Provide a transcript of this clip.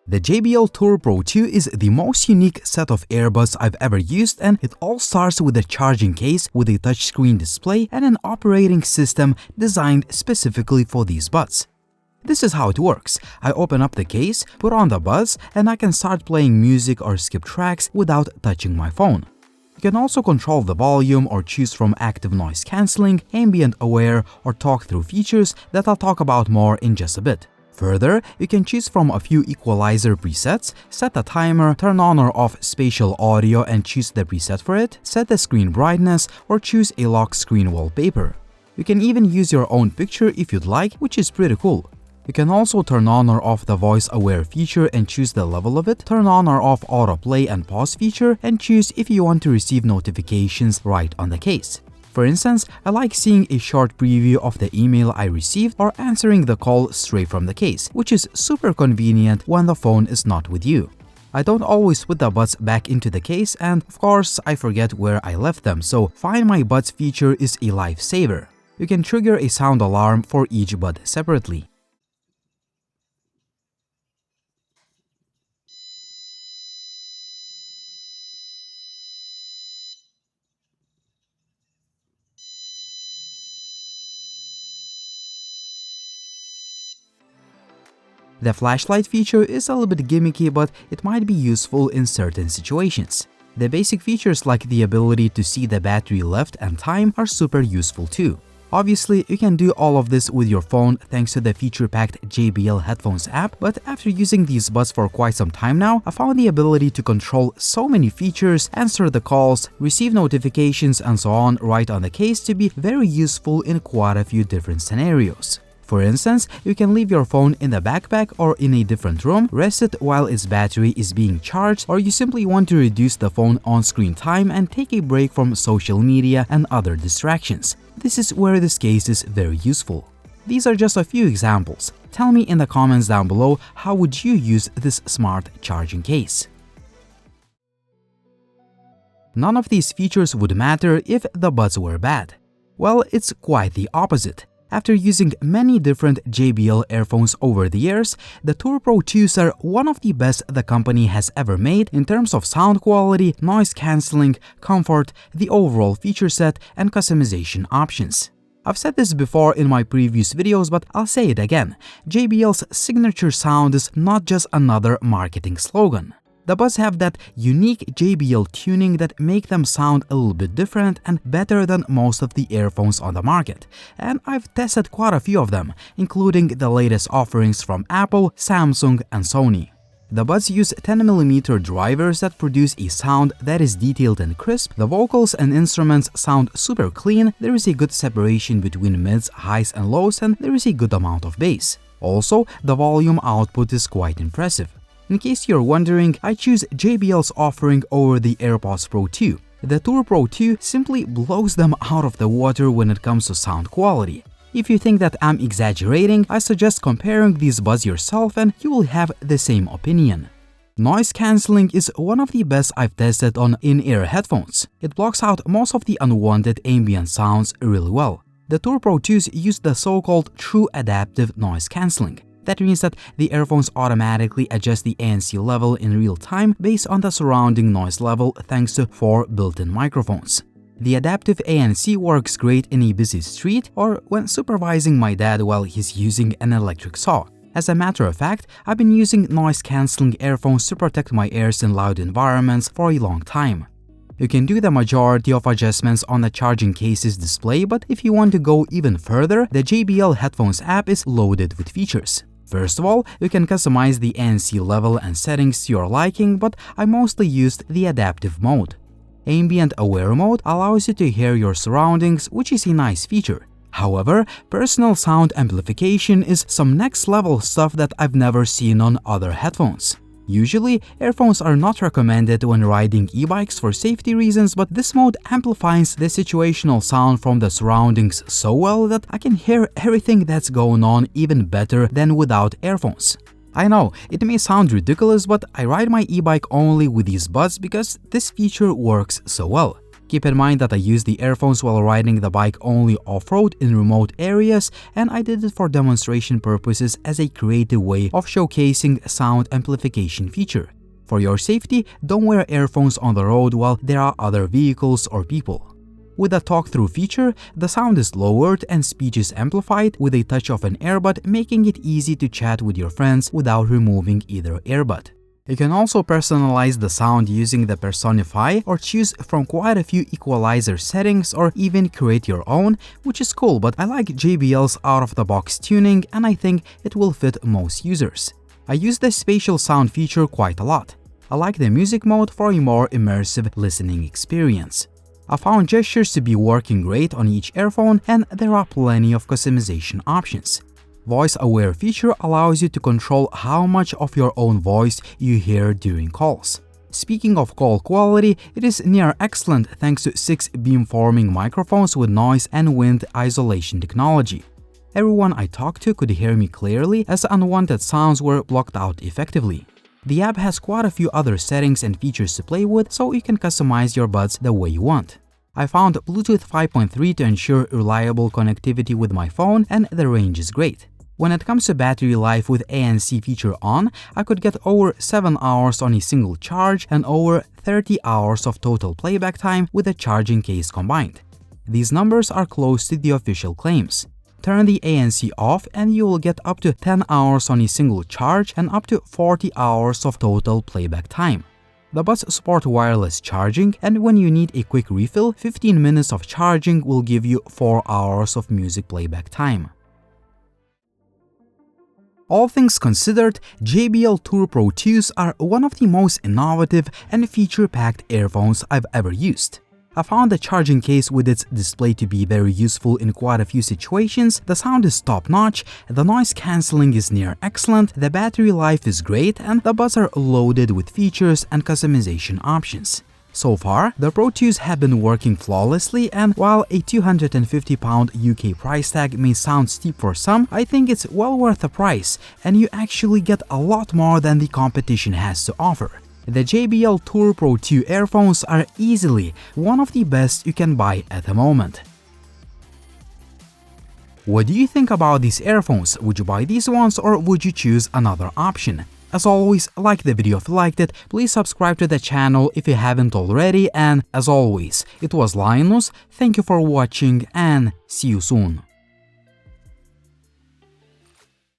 The JBL Tour Pro 2 is the most unique set of earbuds I've ever used, and it all starts with a charging case with a touchscreen display and an operating system designed specifically for these buds. This is how it works. I open up the case, put on the buds, and I can start playing music or skip tracks without touching my phone. You can also control the volume or choose from active noise cancelling, ambient aware, or talk through features that I'll talk about more in just a bit. Further, you can choose from a few equalizer presets, set a timer, turn on or off spatial audio and choose the preset for it, set the screen brightness, or choose a lock screen wallpaper. You can even use your own picture if you'd like, which is pretty cool. You can also turn on or off the voice aware feature and choose the level of it, turn on or off autoplay and pause feature, and choose if you want to receive notifications right on the case. For instance, I like seeing a short preview of the email I received or answering the call straight from the case, which is super convenient when the phone is not with you. I don't always put the buds back into the case, and of course, I forget where I left them, so Find My Buds feature is a lifesaver. You can trigger a sound alarm for each bud separately. The flashlight feature is a little bit gimmicky, but it might be useful in certain situations. The basic features like the ability to see the battery left and time are super useful too. Obviously, you can do all of this with your phone thanks to the feature-packed JBL Headphones app, but after using these buds for quite some time now, I found the ability to control so many features, answer the calls, receive notifications, and so on right on the case to be very useful in quite a few different scenarios. For instance, you can leave your phone in the backpack or in a different room, rest it while its battery is being charged, or you simply want to reduce the phone on-screen time and take a break from social media and other distractions. This is where this case is very useful. These are just a few examples. Tell me in the comments down below, how would you use this smart charging case? None of these features would matter if the buds were bad. Well, it's quite the opposite. After using many different JBL earphones over the years, the Tour Pro 2s are one of the best the company has ever made in terms of sound quality, noise cancelling, comfort, the overall feature set, and customization options. I've said this before in my previous videos, but I'll say it again. JBL's signature sound is not just another marketing slogan. The buds have that unique JBL tuning that make them sound a little bit different and better than most of the earphones on the market. And I've tested quite a few of them, including the latest offerings from Apple, Samsung, and Sony. The buds use 10mm drivers that produce a sound that is detailed and crisp, the vocals and instruments sound super clean, there is a good separation between mids, highs, and lows, and there is a good amount of bass. Also, the volume output is quite impressive. In case you're wondering, I choose JBL's offering over the AirPods Pro 2. The Tour Pro 2 simply blows them out of the water when it comes to sound quality. If you think that I'm exaggerating, I suggest comparing these buds yourself and you will have the same opinion. Noise cancelling is one of the best I've tested on in-ear headphones. It blocks out most of the unwanted ambient sounds really well. The Tour Pro 2s use the so-called true adaptive noise cancelling. That means that the earphones automatically adjust the ANC level in real time based on the surrounding noise level thanks to 4 built-in microphones. The adaptive ANC works great in a busy street or when supervising my dad while he's using an electric saw. As a matter of fact, I've been using noise-canceling earphones to protect my ears in loud environments for a long time. You can do the majority of adjustments on the charging case's display, but if you want to go even further, the JBL Headphones app is loaded with features. First of all, you can customize the ANC level and settings to your liking, but I mostly used the adaptive mode. Ambient Aware mode allows you to hear your surroundings, which is a nice feature. However, personal sound amplification is some next level stuff that I've never seen on other headphones. Usually, earphones are not recommended when riding e-bikes for safety reasons, but this mode amplifies the situational sound from the surroundings so well that I can hear everything that's going on even better than without earphones. I know, it may sound ridiculous, but I ride my e-bike only with these buds because this feature works so well. Keep in mind that I use the earphones while riding the bike only off-road in remote areas, and I did it for demonstration purposes as a creative way of showcasing sound amplification feature. For your safety, don't wear earphones on the road while there are other vehicles or people. With the talk-through feature, the sound is lowered and speech is amplified with a touch of an earbud, making it easy to chat with your friends without removing either earbud. You can also personalize the sound using the Personify or choose from quite a few equalizer settings or even create your own, which is cool, but I like JBL's out-of-the-box tuning and I think it will fit most users. I use the spatial sound feature quite a lot. I like the music mode for a more immersive listening experience. I found gestures to be working great on each earphone and there are plenty of customization options. Voice-aware feature allows you to control how much of your own voice you hear during calls. Speaking of call quality, it is near excellent thanks to 6 beamforming microphones with noise and wind isolation technology. Everyone I talked to could hear me clearly as unwanted sounds were blocked out effectively. The app has quite a few other settings and features to play with, so you can customize your buds the way you want. I found Bluetooth 5.3 to ensure reliable connectivity with my phone, and the range is great. When it comes to battery life with ANC feature on, I could get over 7 hours on a single charge and over 30 hours of total playback time with the charging case combined. These numbers are close to the official claims. Turn the ANC off and you will get up to 10 hours on a single charge and up to 40 hours of total playback time. The buds support wireless charging, and when you need a quick refill, 15 minutes of charging will give you 4 hours of music playback time. All things considered, JBL Tour Pro 2s are one of the most innovative and feature-packed earphones I've ever used. I found the charging case with its display to be very useful in quite a few situations, the sound is top-notch, the noise cancelling is near excellent, the battery life is great, and the buds are loaded with features and customization options. So far, the Pro 2s have been working flawlessly, and while a £250 UK price tag may sound steep for some, I think it's well worth the price, and you actually get a lot more than the competition has to offer. The JBL Tour Pro 2 earphones are easily one of the best you can buy at the moment. What do you think about these earphones? Would you buy these ones or would you choose another option? As always, like the video if you liked it, please subscribe to the channel if you haven't already, and as always, it was Linus, thank you for watching and see you soon.